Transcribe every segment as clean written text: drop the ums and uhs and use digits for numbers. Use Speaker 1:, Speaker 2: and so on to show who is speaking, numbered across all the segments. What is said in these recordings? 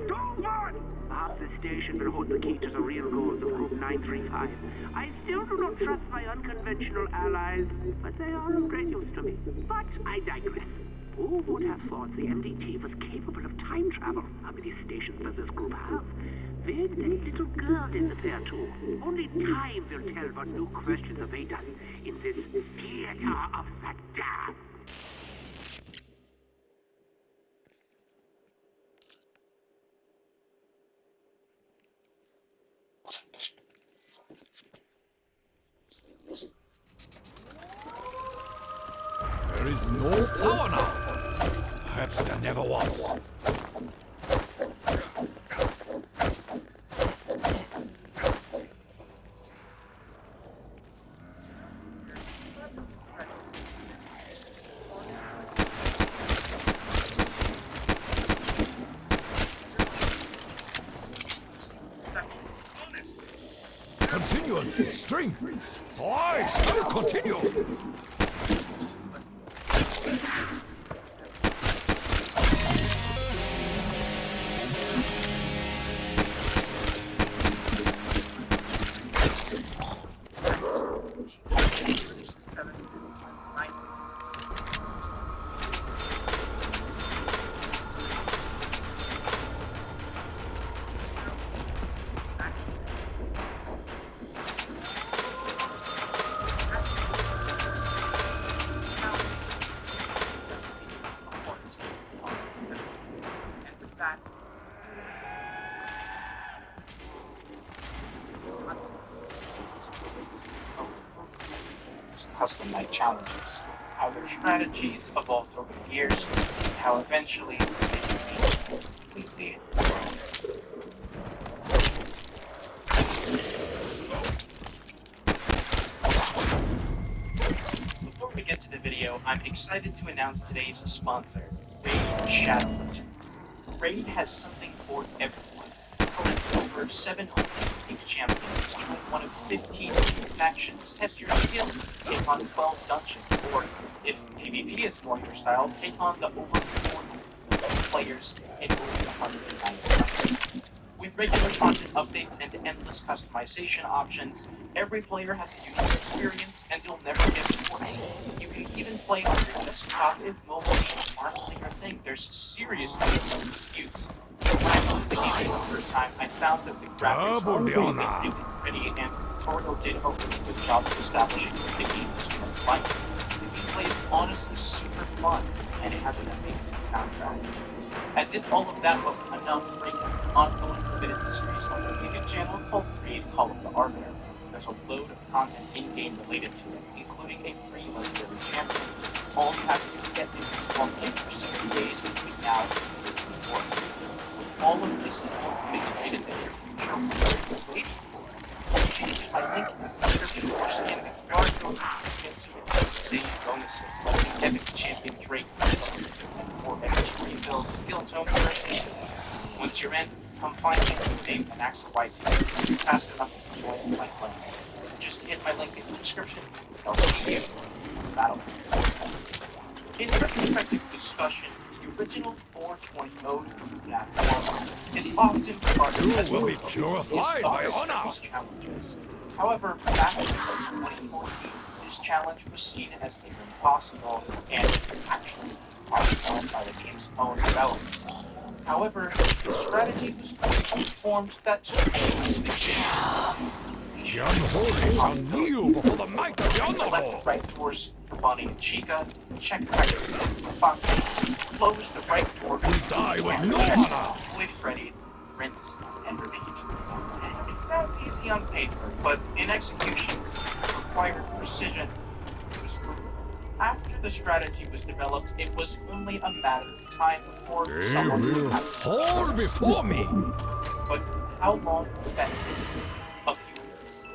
Speaker 1: Don't run! Perhaps this station will hold the key to the real goals of Group 935. I still do not trust my unconventional allies, but they are of great use to me. But I digress. Who would have thought the MDT was capable of time travel? How many stations does this group have? There's that little girl in there too. Only time will tell what new questions await us in this theater of the damned.
Speaker 2: There is no power now. Perhaps there never was. Continue on this string, so I shall continue.
Speaker 3: Custom night challenges, how their strategies evolved over the years, and how eventually they became completely Before we get to the video, I'm excited to announce today's sponsor, Raid Shadow Legends. Raid has something for everyone. Collect over 700 unique champions, join one of 15 factions, test your skills, take on 12 dungeons, or, if PvP is more your style, take on the over 40 players in over 190 countries. With regular content updates and endless customization options, every player has a unique experience and you'll never get bored. You can even play on your desktop if mobile games aren't your thing. There's seriously no excuse. When I played the game for the first time, I found that the graphics were really pretty and the tutorial did a really good job of establishing what the game was going to be like. The gameplay is honestly super fun, and it has an amazing soundtrack. As if all of that wasn't enough, Raid has an ongoing limited series on their YouTube channel called Raid Call of the Arbiter. There's a load of content in-game related to it, including a free legendary champion. All you have to do to get it is log in for 60 days between now and the 24th. All of this is what makes Raid in the near future will wait for. You can use my link in the description or scan the QR code to get some insane bonuses like the Epic Champion Drake or Epic Rebuild Skill Tome Currency. Once you're in, come find me with the name and Max YT. Fast enough to join my clan. Just hit my link in the description, and I'll see you in the battle. In retrospective discussion, the original 420 mode of that format is often regarded as
Speaker 2: will be purified by honor.
Speaker 3: Challenges. However, back in 2014, this challenge was seen as near impossible and actually possible by the game's own developers. However, the strategy was formed that
Speaker 2: the unholy shall kneel before the might of the honorable.
Speaker 3: Left right doors for Bonnie and Chica, check right for Foxy, close the right door for
Speaker 2: die with no
Speaker 3: check
Speaker 2: honor.
Speaker 3: with Freddy, rinse, and repeat. It sounds easy on paper, but in execution, it required precision. It was brutal. After the strategy was developed, it was only a matter of time before
Speaker 2: They
Speaker 3: someone
Speaker 2: will
Speaker 3: had
Speaker 2: fall before me.
Speaker 3: But how long would that take? A few weeks?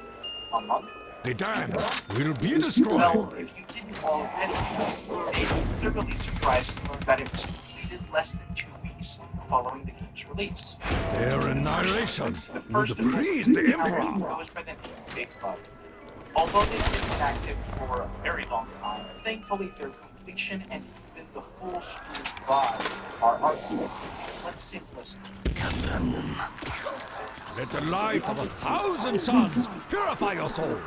Speaker 3: A month?
Speaker 2: The damned will be destroyed.
Speaker 3: Well, if you didn't already know, maybe you're thoroughly surprised to learn that it was completed less than 2 weeks following the game's release.
Speaker 2: Their annihilation
Speaker 3: The
Speaker 2: will
Speaker 3: first
Speaker 2: please the Emperor.
Speaker 3: goes by the name of Big Bug. Although they've been inactive for a very long time, thankfully their completion and even the full stream vibe are arguing. Let's take a listen.
Speaker 2: Let the light of 1,000 suns purify your souls.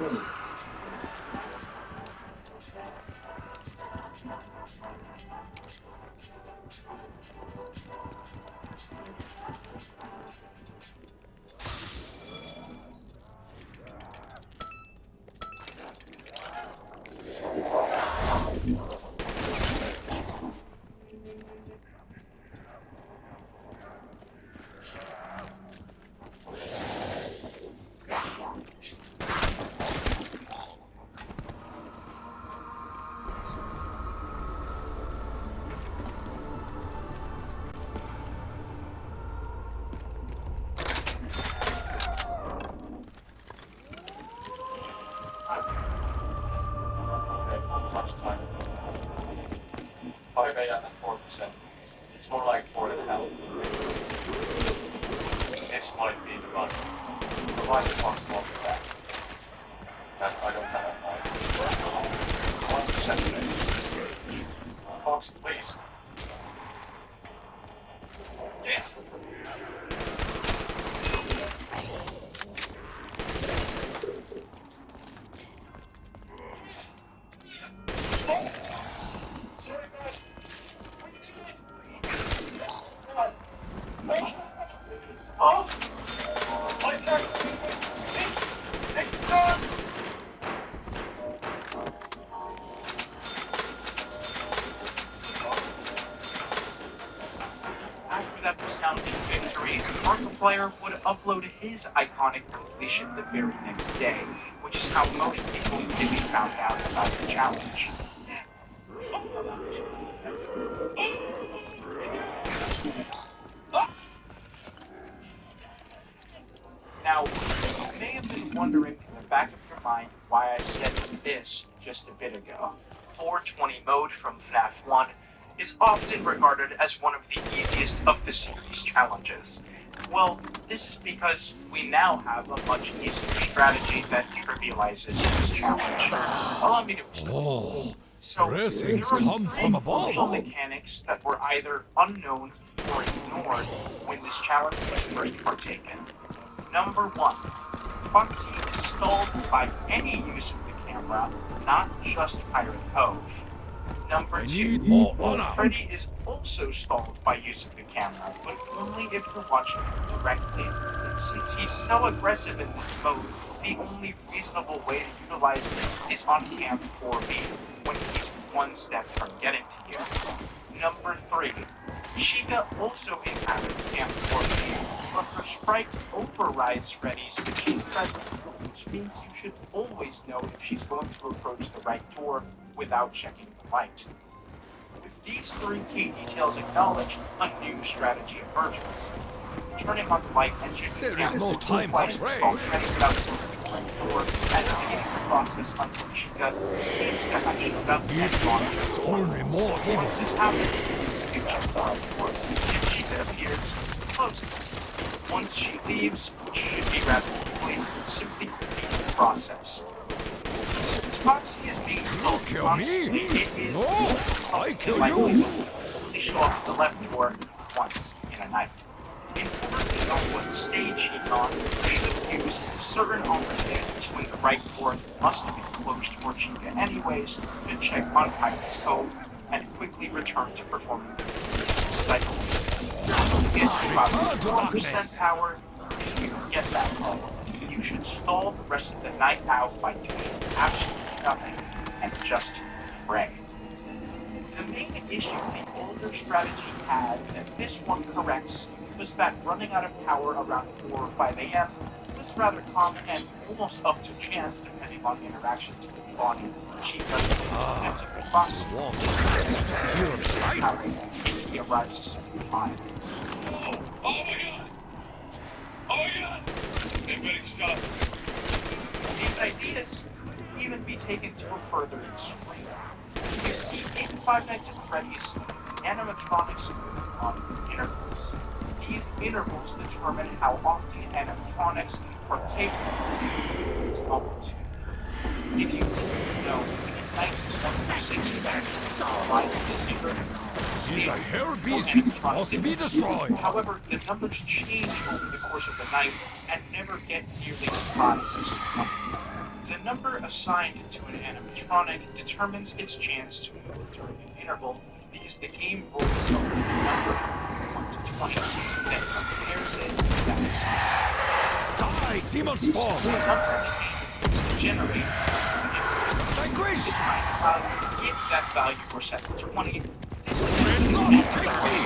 Speaker 4: Time. 5 AM at 4%. It's more like 4.5. This might be the run. Provide a Fox more for that. That I don't have at night. 1% rate. Fox, please. Yes. Sorry, guys. Oh! My turn! It's gone!
Speaker 3: After that resounding victory, Markiplier would upload his iconic completion the very next day, which is how most people really found out about the challenge. Now, you may have been wondering in the back of your mind why I said this just a bit ago. 420 mode from FNAF 1 is often regarded as one of the easiest of the series challenges. Well, this is because we now have a much easier strategy that trivializes this challenge. Allow me to explain.
Speaker 2: Oh,
Speaker 3: So,
Speaker 2: blessings
Speaker 3: there are
Speaker 2: come
Speaker 3: three
Speaker 2: from above.
Speaker 3: crucial mechanics that were either unknown or ignored when this challenge was first partaken. Number 1, Foxy is stalled by any use of the camera, not just Pirate Cove. Number
Speaker 2: I
Speaker 3: 2,
Speaker 2: need more honor.
Speaker 3: Freddy is also stalled by use of the camera, but only if you're watching him directly. Since he's so aggressive in this mode, the only reasonable way to utilize this is on Cam 4B, when he's one step from getting to you. Number 3, Chica also inhabits Cam 4B, but her sprite overrides Freddy's if she's present, which means you should always know if she's going to approach the right door without checking the light. With these 3 key details acknowledged, a new strategy emerges. Turning on the light and shifting
Speaker 2: There is no time
Speaker 3: to
Speaker 2: to pray.
Speaker 3: install Freddy without closing the right door and beginning the process until Chica seems to have showed up and gone.
Speaker 2: Only more evil.
Speaker 3: Once this happens, you check the right door. If Chica appears, close it. Once she leaves, which should be rather quickly, simply repeat the process. Since Foxy is being stalled
Speaker 2: kill
Speaker 3: constantly,
Speaker 2: me.
Speaker 3: it is
Speaker 2: No, I kill
Speaker 3: likely
Speaker 2: you.
Speaker 3: to only show up at the left door once in a night. In order to know what stage he's on, you should use certain opportunities when the right door must have been closed for Chica anyways to check on Pirate's Cove and quickly return to performing this cycle. Once you get to about 4% power, if you get that low, you should stall the rest of the night out by doing absolutely nothing and just pray. The main issue the older strategy had, and this one corrects, was that running out of power around 4 or 5 a.m. was rather common and almost up to chance depending on interactions with Bonnie, Chica, and the Fox. Power immediately arrives a second time.
Speaker 4: Oh my god! Oh my god! They're getting stuck.
Speaker 3: These ideas could even be taken to a further extreme. You see, in Five Nights at Freddy's, animatronics move on intervals. These intervals determine how often animatronics partake in the opportunity. If you didn't know, Night 160 Rise of the Zebra.
Speaker 2: He's a hairy beast, must be destroyed.
Speaker 3: However, the numbers change over the course of the night and never get nearly as high as the number assigned to an animatronic determines its chance to move during an interval because the game rolls over the number from 1 to 20, then compares it to that assigned.
Speaker 2: Die, demon spawn!
Speaker 3: The number the game attempts to generate
Speaker 2: Migration!
Speaker 3: assigned value, if that value were set to 20, this is
Speaker 2: Take me!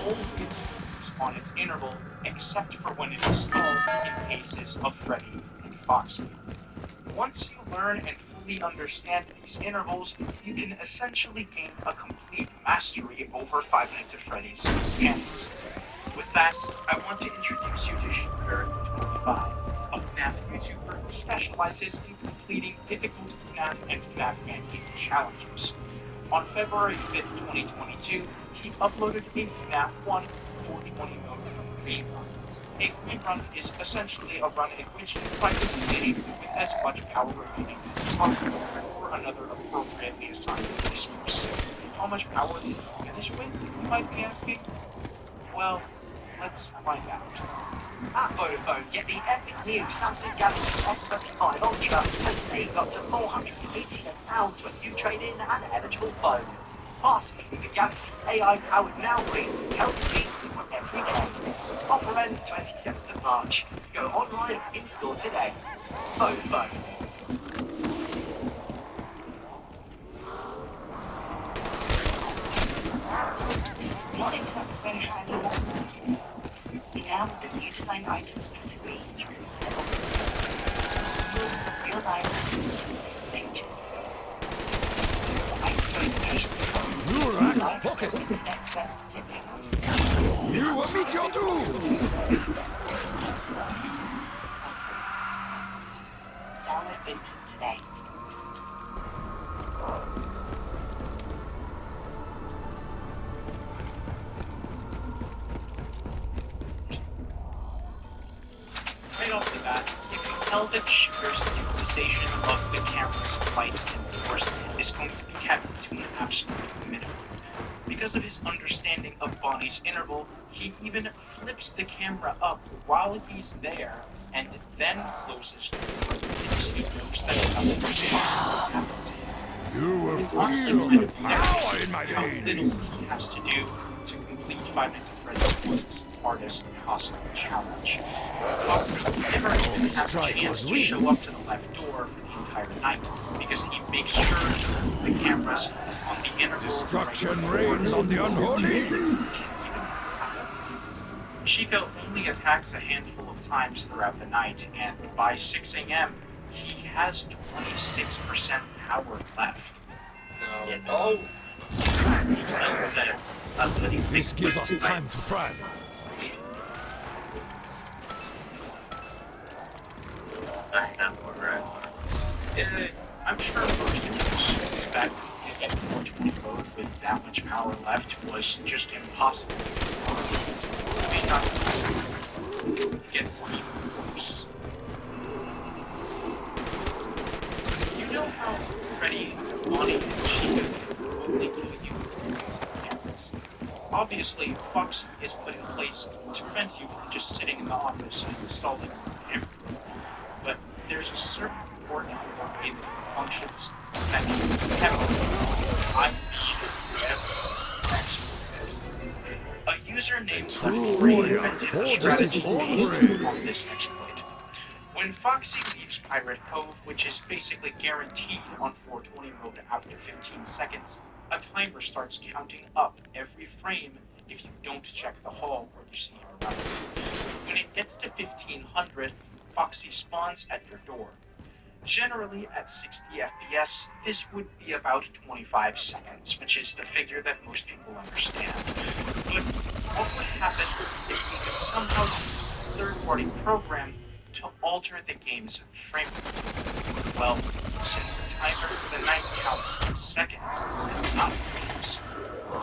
Speaker 3: all its moves on its interval, except for when it is stalled in cases of Freddy and Foxy. Once you learn and fully understand these intervals, you can essentially gain a complete mastery over Five Nights at Freddy's mechanics. With that, I want to introduce you to Shooter25, a FNAF YouTuber who specializes in completing difficult FNAF and FNAF fan game challenges. On February 5th, 2022, he uploaded a FNAF 1 420 mode rerun. A rerun is essentially a run in which you try to finish with as much power remaining as possible for another appropriately assigned resource. How much power did you finish with, you might be asking? Well, let's find out.
Speaker 5: At Vodafone, get the epic new Samsung Galaxy S25 Ultra and save up to £488 when you trade in an eligible phone. Lastly, the Galaxy AI-powered Now Ring helps you to every day. Offer ends 27th of March. Go online and in-store today. Vodafone. What exactly happened? Now, the new design items category, you can settle rules, real life, and dangers. The item notification comes
Speaker 2: Rurak, focus!
Speaker 5: with access to different
Speaker 2: You will meet your doom!
Speaker 5: Download Vinton today.
Speaker 3: Right off the bat, you can tell that Shooter's utilization of the camera's lights and doors is going to be kept to an absolute minimum. Because of his understanding of Bonnie's interval, he even flips the camera up while he's there and then closes the door because he knows that nothing possible happened to him.
Speaker 2: You will
Speaker 3: It's honestly
Speaker 2: feel
Speaker 3: kind
Speaker 2: the
Speaker 3: of
Speaker 2: power in my
Speaker 3: how
Speaker 2: veins!
Speaker 3: little he has to do to complete Five Nights at Freddy's Woods' hardest possible challenge. Foxy never even has a chance to show up to the left door for the entire night because he makes sure to move the cameras on the interval.
Speaker 2: Destruction reigns on the unholy!
Speaker 3: Chico only attacks a handful of times throughout the night, and by 6 a.m., he has 26% power left.
Speaker 4: No.
Speaker 2: This gives us time to prime.
Speaker 3: I'm sure most users back to get 420 mode with that much power left was just impossible. I mean, not it gets even worse. You know how Freddy, Bonnie, and Chica can only give you these cameras? Obviously, Fox is put in place to prevent you from just sitting in the office and installing them everywhere. But there's a certain important way that it functions that you a user named Left3 invented a strategy based on this exploit. When Foxy leaves Pirate Cove, which is basically guaranteed on 420 mode after 15 seconds, a timer starts counting up every frame if you don't check the hall where you see him running. When it gets to 1500, Foxy spawns at your door. Generally, at 60 FPS, this would be about 25 seconds, which is the figure that most people understand. But what would happen if we could somehow use a third-party program to alter the game's frame rate? Well, since the timer for the night counts in seconds and not frames,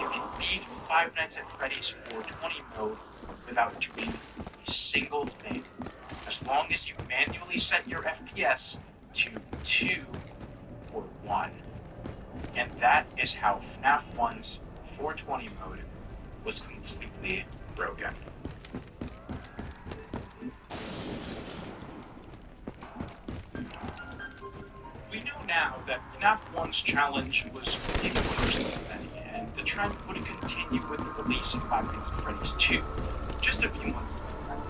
Speaker 3: you can beat Five Nights at Freddy's 420 mode without doing a single thing, as long as you manually set your FPS to 2 1. And that is how FNAF 1's 420 mode was completely broken. We know now that FNAF 1's challenge was really close to many, and the trend would continue with the release of Five Nights at Freddy's 2, just a few months later.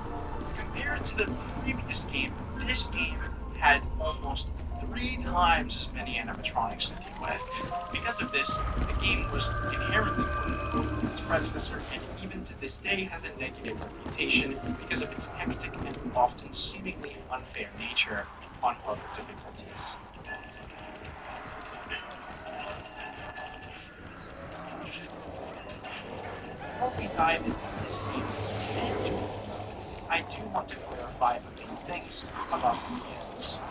Speaker 3: Compared to the previous game, this game had almost 3 times as many animatronics to deal with. Because of this, the game was inherently more difficult than its predecessor, and even to this day has a negative reputation because of its hectic and often seemingly unfair nature on other difficulties. Before we dive into this game's details, I do want to clarify a few things about the games.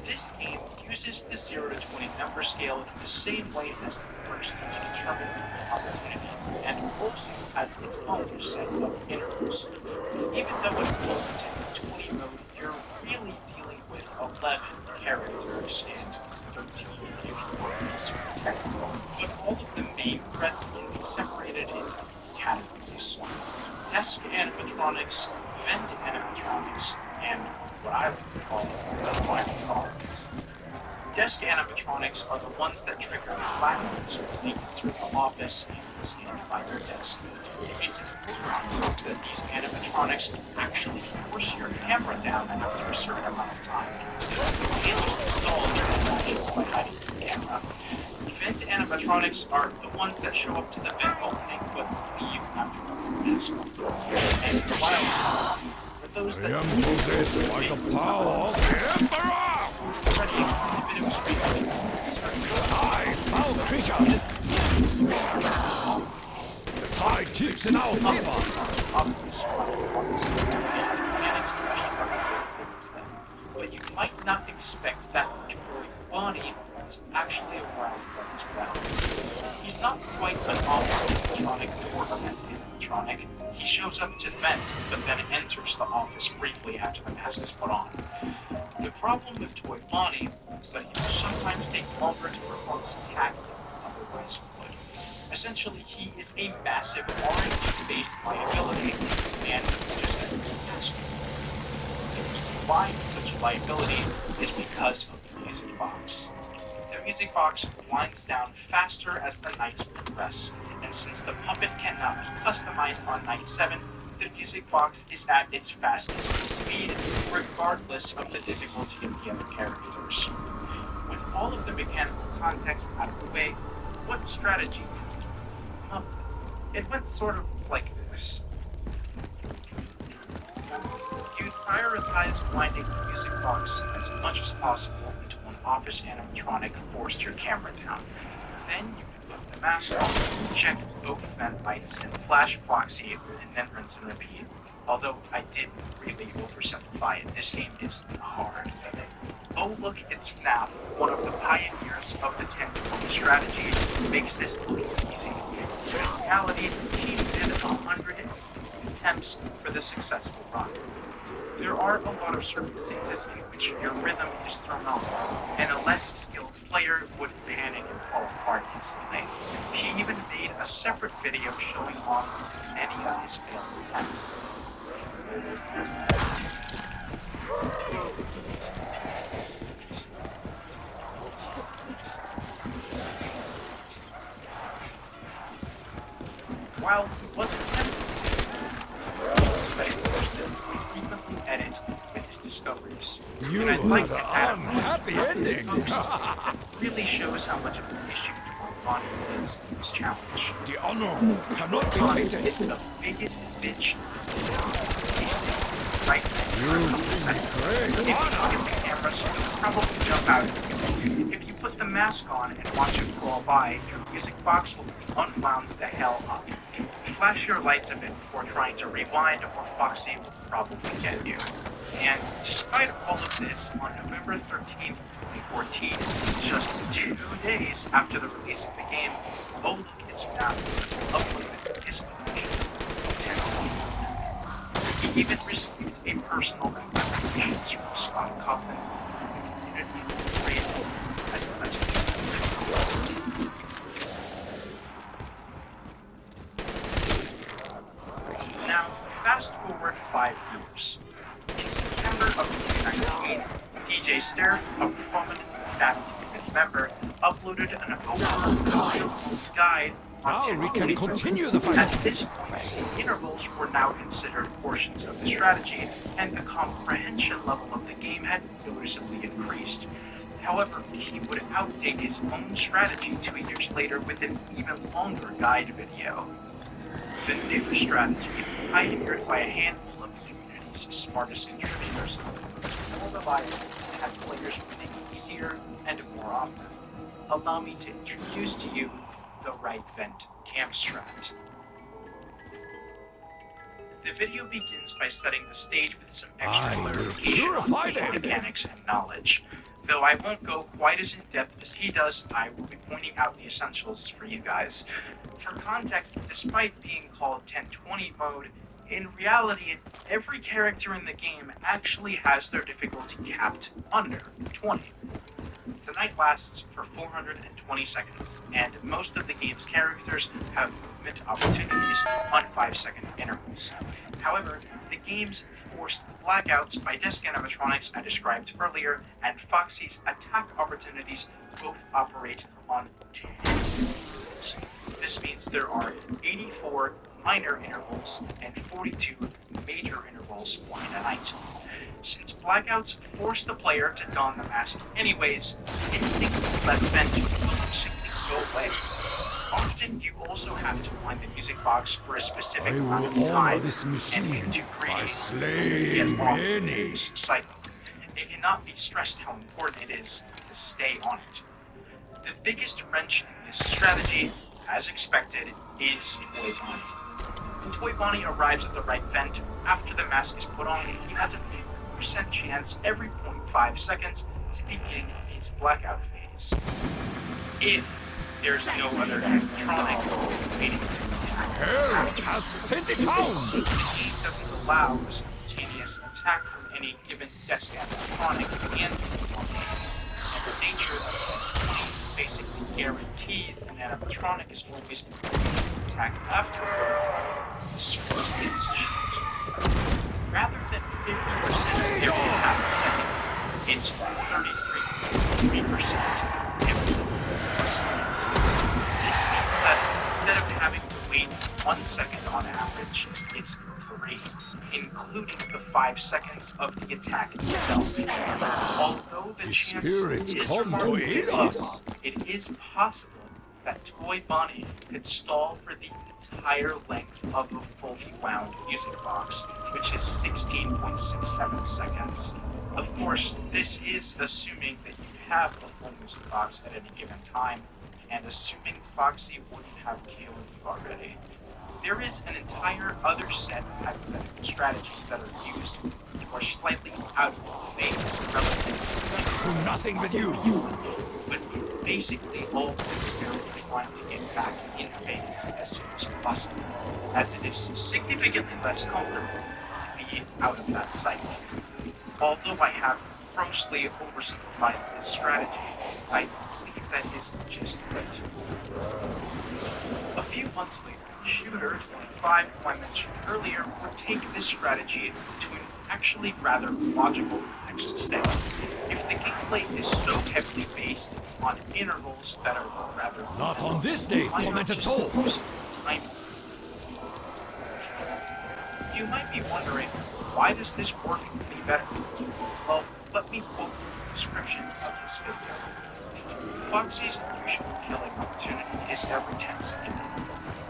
Speaker 3: This game uses the 0 to 20 number scale in the same way as the first to determine opportunities, and also has its own set of intervals. Even though it's called the 20 mode, you're really dealing with 11 characters and 13 if you want to be super technical. But all of the main threats can be separated into 3 categories: desk animatronics, vent animatronics, and what I like to call the final cards. Desk animatronics are the ones that trigger flappers when they enter the office and stand by their desk. It's important to note that these animatronics actually force your camera down after a certain amount of time, so you can't just install your animatronic by hiding your camera. Vent animatronics are the ones that show up to the vent opening but leave after the desk. And while those that
Speaker 2: possessed by the power of the Emperor! I, foul creature! The tide keeps in our favor!
Speaker 3: But you might not expect that Troy Bonnie is actually around as well. He's not quite an office animatronic or a vent animatronic. He shows up to vent, but then enters the office briefly after the mask is put on. The problem with Toy Bonnie is that he will sometimes take longer to perform his attack than otherwise would. Essentially, he is a massive RNG-based liability, and just like the mask. The reason why it's such a liability is because of the music box. The music box winds down faster as the nights progress, and since the puppet cannot be customized on night 7, the music box is at its fastest speed, regardless of the difficulty of the other characters. With all of the mechanical context out of the way, what strategy? It went sort of like this. You prioritize winding the music box as much as possible until an office animatronic forced your camera down. Then you put the mask on, check both vent lights, and flash Foxy, and then rinse and repeat. Although I did really oversimplify it, this game is hard. Oh look, it's FNAF, one of the pioneers of the technical strategy, makes this look easy. But in reality, the team did 100 attempts for the successful run. There are a lot of circumstances in which your rhythm is thrown off, and a less skilled player would panic and fall apart instantly. He even made a separate video showing off many of his failed attempts. While he was attempting to frequently edit with his discoveries.
Speaker 2: You
Speaker 3: and I'd like
Speaker 2: had
Speaker 3: to
Speaker 2: an
Speaker 3: add
Speaker 2: unhappy ending.
Speaker 3: that really shows how much of an issue Bonnie is in this challenge.
Speaker 2: The honorable cannot be
Speaker 3: Bonnie
Speaker 2: tainted.
Speaker 3: is the biggest bitch. He sits right there. If you look at the camera, so you'll probably jump out. If you put the mask on and watch it crawl by, your music box will be unwound the hell up. Flash your lights a bit before trying to rewind, or Foxy will probably get you. And despite all of this, on November 13th, 2014, just 2 days after the release of the game, Oh Look, It's FNAF uploaded his version of 10. He even received a personal congratulations from Scott Kaufman, the community praised him as a legend. that community member uploaded an overall guide on
Speaker 2: Now we can
Speaker 3: 1020
Speaker 2: continue the fight.
Speaker 3: At this point, the intervals were now considered portions of the strategy, and the comprehension level of the game had noticeably increased. However, he would outdate his own strategy 2 years later with an even longer guide video. The new strategy, pioneered by a handful of the community's smartest contributors, was more reliable and had players winning easier and more often. Allow me to introduce to you the Right Vent Camp Strat. The video begins by setting the stage with some extra
Speaker 2: I will
Speaker 3: clarification
Speaker 2: purify
Speaker 3: on
Speaker 2: them.
Speaker 3: mechanics and knowledge. Though I won't go quite as in-depth as he does, I will be pointing out the essentials for you guys. For context, despite being called 1020 mode, in reality, every character in the game actually has their difficulty capped under 20. The night lasts for 420 seconds, and most of the game's characters have movement opportunities on 5-second intervals. However, the game's forced blackouts by desk animatronics I described earlier, and Foxy's attack opportunities both operate on 10 intervals. This means there are 84 minor intervals and 42 major intervals in a night. Since blackouts force the player to don the mask anyways, anything left vent will simply go away. Often you also have to wind the music box for a specific
Speaker 2: I
Speaker 3: amount of
Speaker 2: will honor
Speaker 3: time
Speaker 2: this
Speaker 3: and
Speaker 2: machine
Speaker 3: wait to
Speaker 2: by
Speaker 3: create
Speaker 2: slaying
Speaker 3: get off the
Speaker 2: many.
Speaker 3: game's cycle. It cannot be stressed how important it is to stay on it. The biggest wrench in this strategy, as expected, is Toy Bonnie. When Toy Bonnie arrives at the right vent after the mask is put on, he has a 50% chance every 0.5 seconds to begin his blackout phase. If there's no other animatronic waiting to attack,
Speaker 2: Hell hath sent it down.
Speaker 3: since the game doesn't allow a spontaneous attack from any given desk animatronic and the nature of the basically guarantees an animatronic is always going to attack afterwards, the circumstance changes. Rather than 50% every half a second, it's 33% every 1 second. This means that instead of having to wait 1 second on average, it's 3, including the 5 seconds of the attack itself. Although the
Speaker 2: The
Speaker 3: chance
Speaker 2: spirits
Speaker 3: is
Speaker 2: come to
Speaker 3: remarkably
Speaker 2: aid
Speaker 3: low,
Speaker 2: us.
Speaker 3: it is possible that Toy Bonnie could stall for the entire length of a fully wound music box, which is 16.67 seconds. Of course, this is assuming that you have a full music box at any given time, and assuming Foxy wouldn't have KO'd you already. There is an entire other set of hypothetical strategies that are used which are slightly out of phase relative
Speaker 2: Do nothing with you.
Speaker 3: but basically all they're trying to get back in phase as soon as possible, as it is significantly less comfortable to be out of that cycle. Although I have grossly oversimplified this strategy, I believe that is just it. A few months later, Shooter 25, who I mentioned earlier, would take this strategy to an actually rather logical next step. If the gameplay is so heavily based on intervals that are rather
Speaker 2: Not on this day, tormented soul.
Speaker 3: time. You might be wondering, why does this work any better? Well, let me quote the description of this video. Foxy's usual killing opportunity is every 10 seconds,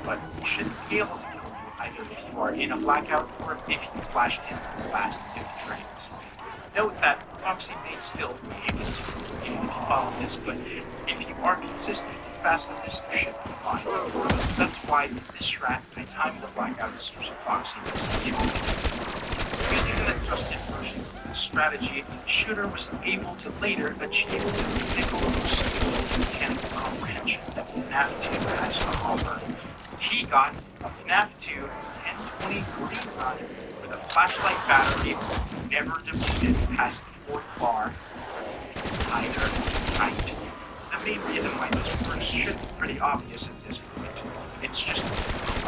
Speaker 3: but you shouldn't be able to kill you either if you are in a blackout or if you flashed in the last 50 frames. Note that Foxy may still be able to if you follow this, but if you are consistent and fast on this, you should be fine. That's why in this strat, I time the blackouts so Foxy doesn't give you. Using an adjusted version of the strategy, Shooter was able to later achieve the Nickelodeon mechanical comprehension that FNAF 2 has to offer. He got a FNAF 2 1020 green run with a flashlight battery never depleted past the 4th bar either night. The main reason why this works should be pretty obvious at this point. It's just to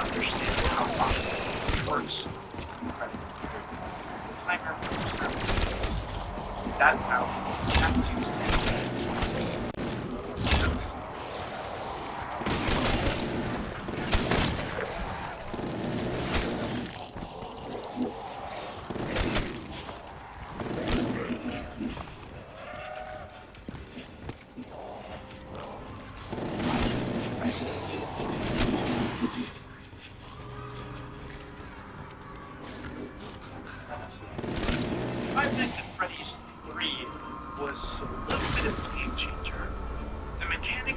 Speaker 3: understand how Foxy works. It's nightmare for that's how FNAF 2's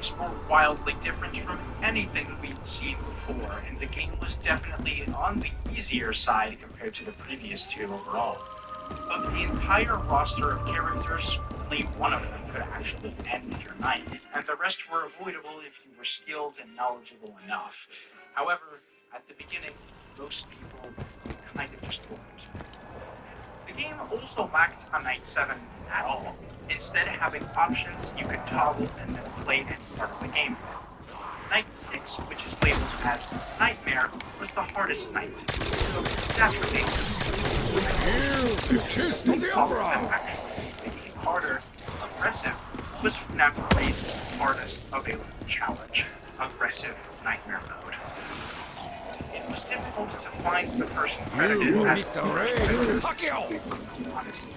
Speaker 3: graphics were wildly different from anything we'd seen before, and the game was definitely on the easier side compared to the previous two overall. Of the entire roster of characters, only one of them could actually end your night, and the rest were avoidable if you were skilled and knowledgeable enough. However, at the beginning, most people kind of just weren't. The game also lacked a Night 7 at all. Instead of having options, you could toggle and then play any part of the game. Night 6, which is labeled as Nightmare, was the hardest night. So naturally,
Speaker 2: Kiss of the Emperor!
Speaker 3: actually making it harder, aggressive, was FNAF 3's hardest available challenge, aggressive Nightmare mode. It was difficult to find the person credited
Speaker 2: You will
Speaker 3: as
Speaker 2: meet the raid! Pacquiao!
Speaker 3: honestly.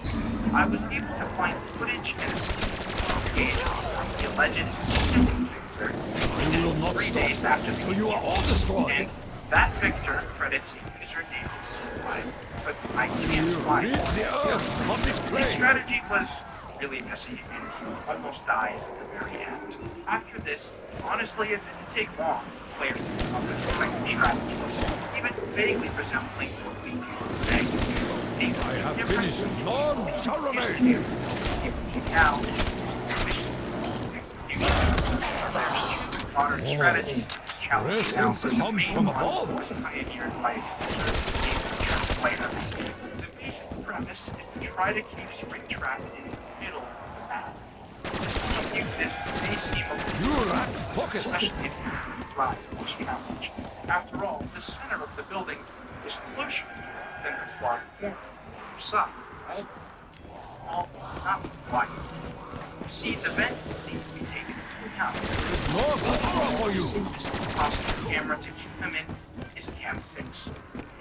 Speaker 3: I was able to find footage and a page from the alleged second victor
Speaker 2: You will not
Speaker 3: 3
Speaker 2: stop
Speaker 3: days after the
Speaker 2: till you are all destroyed!
Speaker 3: and that victor credits a username Sublime, but I can't
Speaker 2: You
Speaker 3: find
Speaker 2: rid
Speaker 3: it.
Speaker 2: the earth of this
Speaker 3: His
Speaker 2: plague!
Speaker 3: strategy was really messy, and he almost died at the very end. After this, honestly, it didn't take long for players to come up with effective strategies, even vaguely resembling what we do today.
Speaker 2: I have finished. None shall remain.
Speaker 3: Now, is efficiency and execution. There's two modern strategies. Challenge now
Speaker 2: Blessings come from above.
Speaker 3: was pioneered by a player. The basic premise is to try to keep Springtrap in the middle of the map. This may seem a little
Speaker 2: You rat pocket!
Speaker 3: especially if you thrive in this challenge. After all, the center of the building is closer than the far corner side, right? Well, not quite. You see, the vents need to be taken into account.
Speaker 2: No power for you!
Speaker 3: This cost the camera to keep them in is Cam 6.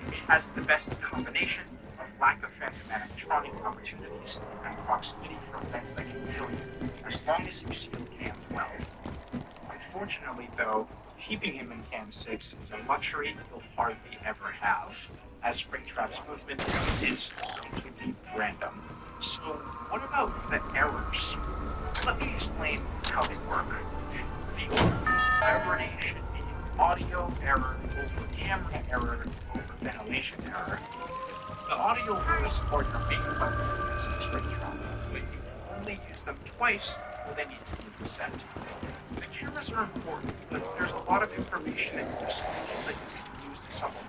Speaker 3: It has the best combination of lack of phantom animatronic opportunities and proximity from vents that can kill you, as long as you seal Cam 12. Unfortunately, though, keeping him in Cam 6 is a luxury you'll hardly ever have, as Springtrap's movement is completely random. So, what about the errors? Let me explain how they work. The error should be audio error over camera error over ventilation error. The audio errors are your main weapon against Springtrap, but you can only use them twice before they need to be reset. The cameras are important, but there's a lot of information that you receive that you can use to supplement.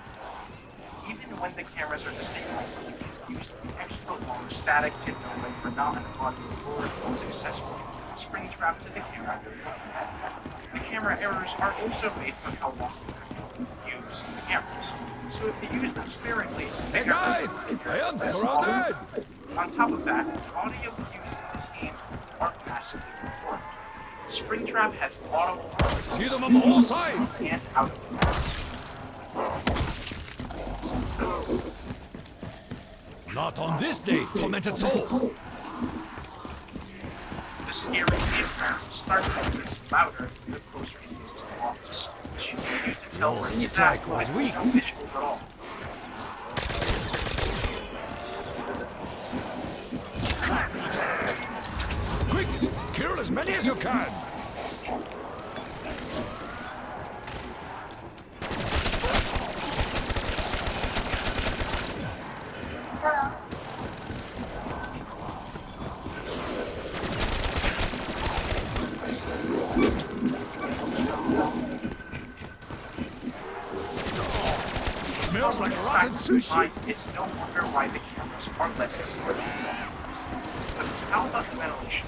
Speaker 3: Even when the cameras are disabled, you can use the extra long static to know when you're not an audio or successfully Springtrap to the camera you're looking at. The camera errors are also based on how long you use the cameras. So if you use them sparingly,
Speaker 2: Hey guys! I am surrounded!
Speaker 3: on top of that, audio used in this game are massively confirmed. Springtrap has audible
Speaker 2: See them on all sides!
Speaker 3: and out of the box.
Speaker 2: Not on this day, tormented soul!
Speaker 3: The scary entrance starts to get louder the closer he is to the office, which you can use to tell
Speaker 2: Your
Speaker 3: where he's
Speaker 2: strike
Speaker 3: at
Speaker 2: was
Speaker 3: with
Speaker 2: weak.
Speaker 3: no visuals at all.
Speaker 2: Quick! Kill as many as you can! Smells like rotten sushi!
Speaker 3: It's no wonder why the cameras are less important than others. But how about the ventilation?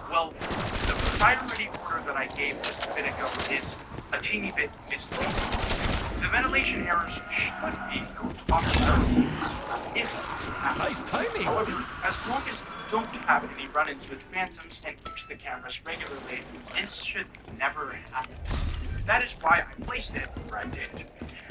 Speaker 3: Well, the priority order that I gave just a bit ago is a teeny bit misleading. The ventilation errors should be your top priority. If you have
Speaker 2: Nice timing!
Speaker 3: However, as long as you don't have any run-ins with phantoms and use the cameras regularly, this should never happen. That is why I placed it where I did.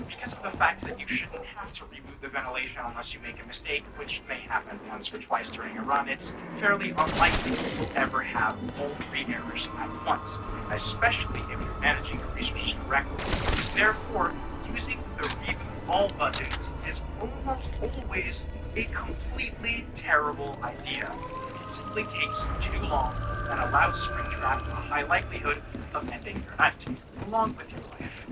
Speaker 3: Because of the fact that you shouldn't have to reboot the ventilation unless you make a mistake, which may happen once or twice during a run, it's fairly unlikely you'll ever have all three errors at once, especially if you're managing your resources correctly. Therefore, using the reboot all button is almost always a completely terrible idea. it simply takes too long and allows Springtrap a high likelihood of ending your night, along with your life.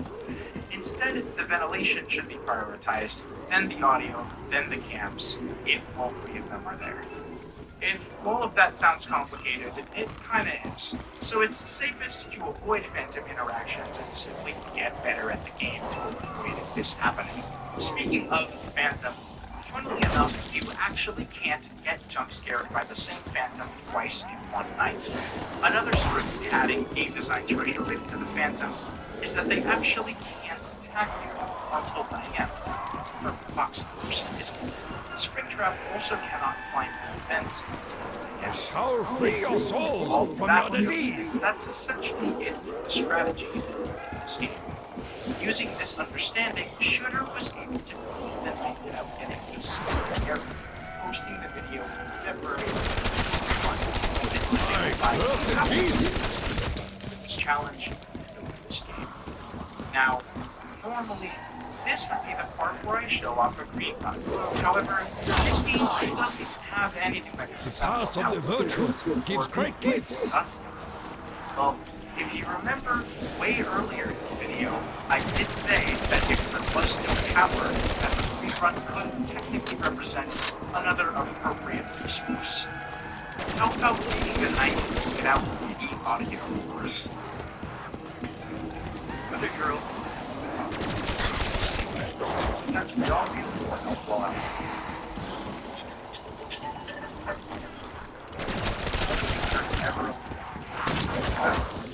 Speaker 3: Instead, the ventilation should be prioritized, then the audio, then the cams, if all three of them are there. If all of that sounds complicated, it kinda is. So it's safest to avoid phantom interactions and simply get better at the game to avoid this happening. Speaking of phantoms, funnily enough, you actually can't get jump scared by the same phantom twice in one night. Another sort of padding game design choice related to the phantoms is that they actually can't attack you until 9 AM. It's a box of isn't it? Springtrap also cannot climb vents until 9 AM.
Speaker 2: Shall free your souls from your disease.
Speaker 3: That's essentially it for the strategy in this game. Using this understanding, Shooter was able to beat the night without getting a single error, posting the video in February 2021. This is this challenge of this game. Now, normally, this would be the part where I show off a green button. However, this game doesn't have anything like this.
Speaker 2: The path of the virtuous gives great gifts.
Speaker 3: Well, if you remember way earlier in the video, I did say that if there was no power, that the rerun could technically represent another appropriate resource. How about taking the night without any audio, of course? Other girl. Sometimes we all need more help while out.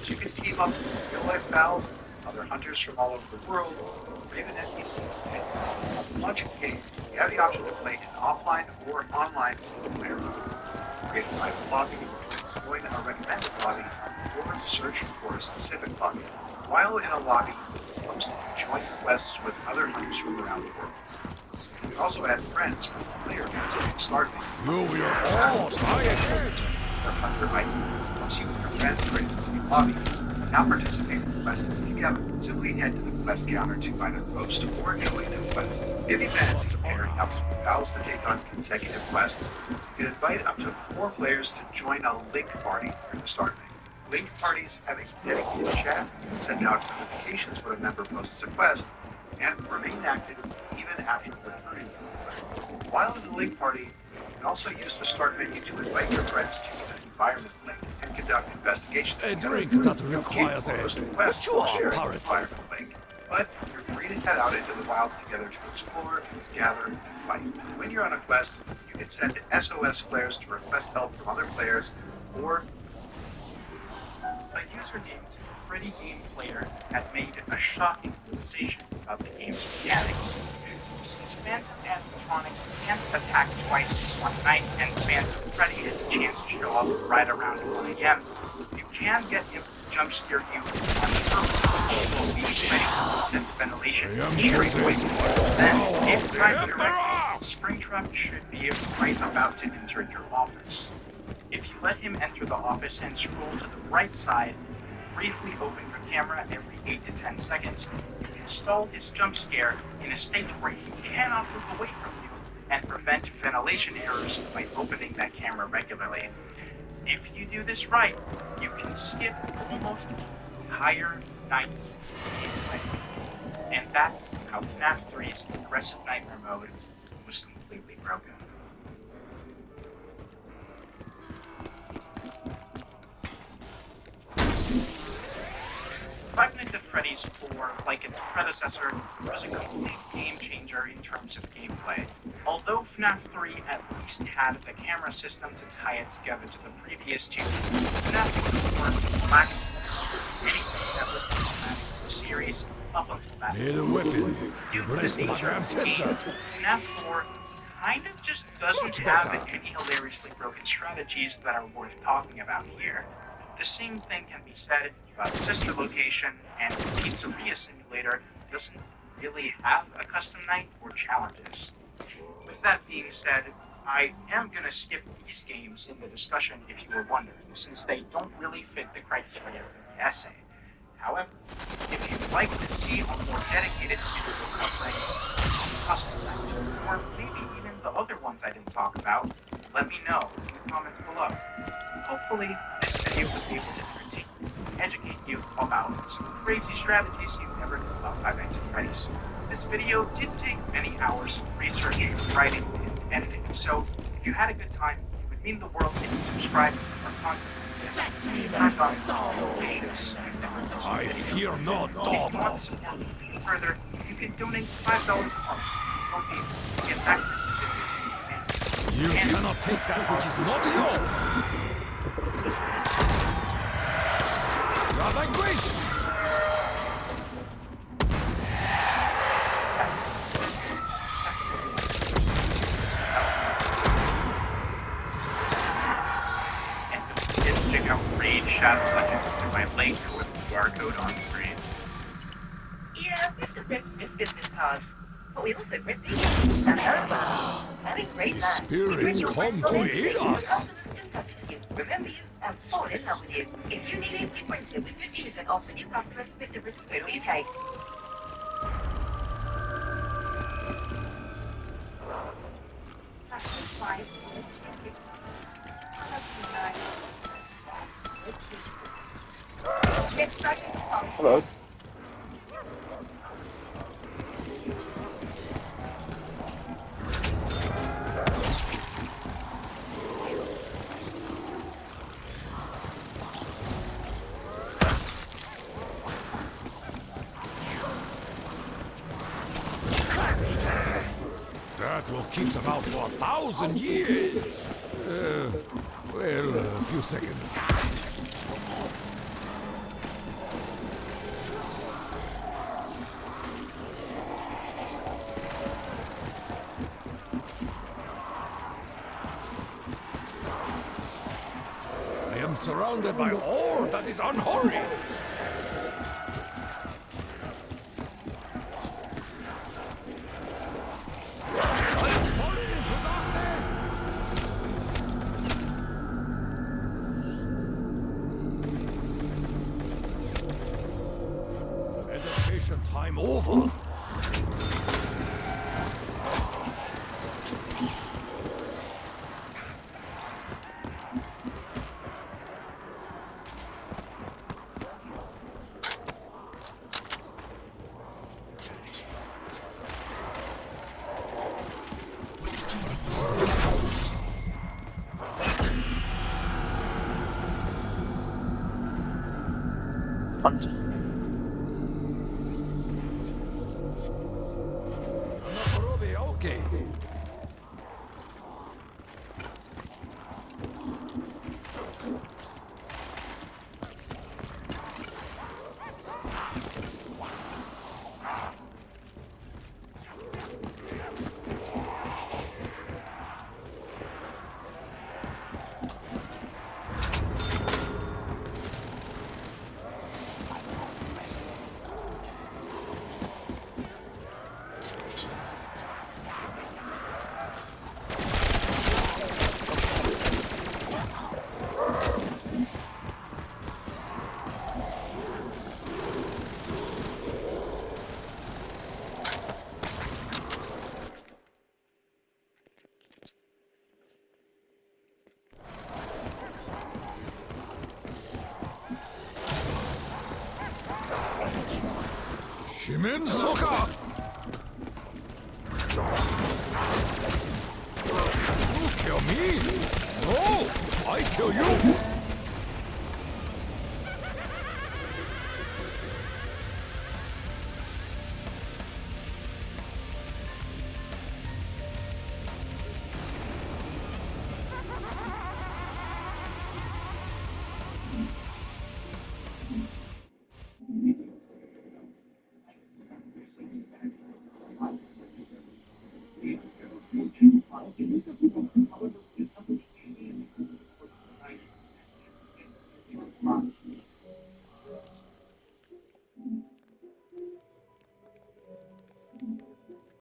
Speaker 3: You can team up with real-life pals and other hunters from all over the world, or even NPCs. On launching the game, you have the option to play in offline or online single-player modes. Create a private lobby, join a recommended lobby, or search for a specific lobby. While in a lobby, post joint quests with other hunters from around the world. You can also add friends from the player base to start with.
Speaker 2: You will all tired.
Speaker 3: Or hunter item. Once you and your friends are in the same lobby, now participate in quests together. Simply head to the quest counter to either post or join a quest. If you fancy pairing up with pals to take on consecutive quests, you can invite up to 4 players to join a link party during the start phase. Link parties have a dedicated chat, send out notifications when a member posts a quest, and remain active even after the return. While in the link party, you can also use the start menu to invite your friends to an environment link and conduct investigations.
Speaker 2: A drink that requires a
Speaker 3: quest will share an
Speaker 2: pirate.
Speaker 3: environment link, but you're free to head out into the wilds together to explore, gather, and fight. When you're on a quest, you can send SOS flares to request help from other players, or a user named Freddy Game Player had made a shocking realization about the game's mechanics. Since Phantom animatronics can't attack twice in one night, and Phantom Freddy has a chance to show up right around 1 AM, you can get him to jump scare you on purpose. Be ready to send ventilation straight away. Then, if timed correctly, Springtrap should be right about to enter your office. If you let him enter the office and scroll to the right side, briefly open your camera every 8 to 10 seconds, you can stall his jump scare in a state where he cannot move away from you and prevent ventilation errors by opening that camera regularly. If you do this right, you can skip almost entire night's gameplay. And that's how FNAF 3's Aggressive Nightmare Mode was completely broken. Five Nights at Freddy's 4, like its predecessor, was a complete game changer in terms of gameplay. Although FNAF 3 at least had the camera system to tie it together to the previous two, FNAF 4 lacked anything that was problematic for the series up until that
Speaker 2: Need a weapon.
Speaker 3: Due to the
Speaker 2: Rest my
Speaker 3: nature of the
Speaker 2: ancestor.
Speaker 3: game, FNAF 4 kind of just doesn't have any hilariously broken strategies that are worth talking about here. The same thing can be said about Sister Location, and Pizzeria Simulator doesn't really have a custom night or challenges. With that being said, I am going to skip these games in the discussion if you were wondering, since they don't really fit the criteria for the essay. However, if you'd like to see a more dedicated video covering custom night, or maybe even the other ones I didn't talk about, let me know in the comments below. Hopefully, this video was able to critique and educate you about some crazy strategies you've never heard about by Nights at Freddy's. This video didn't take many hours of research, writing, and editing, so if you had a good time, it would mean the world if you subscribe to our content like this. Turn on notifications.
Speaker 2: I fear no
Speaker 3: If you
Speaker 2: dog.
Speaker 3: want to support me further, you can donate $5 a month to get access to videos in advance.
Speaker 2: You cannot take that which is not yours. Your language!
Speaker 1: And check out Raid Shadow Legends in my link with the QR code on screen.
Speaker 5: Yeah, we still print business cards, but we also print these. And having great
Speaker 2: The
Speaker 5: land.
Speaker 2: spirits come to aid us.
Speaker 5: Remember you and fall in love with you. If you need empty printer with 50% off the new customers, Mr.
Speaker 6: Hello.
Speaker 2: That will keep them out for 1,000 years. Well, a few seconds. I am surrounded by ore that is unhurried. Meditation time over.
Speaker 6: Hunt.
Speaker 2: Okay. Shimin Soka! You kill me? No! I kill you!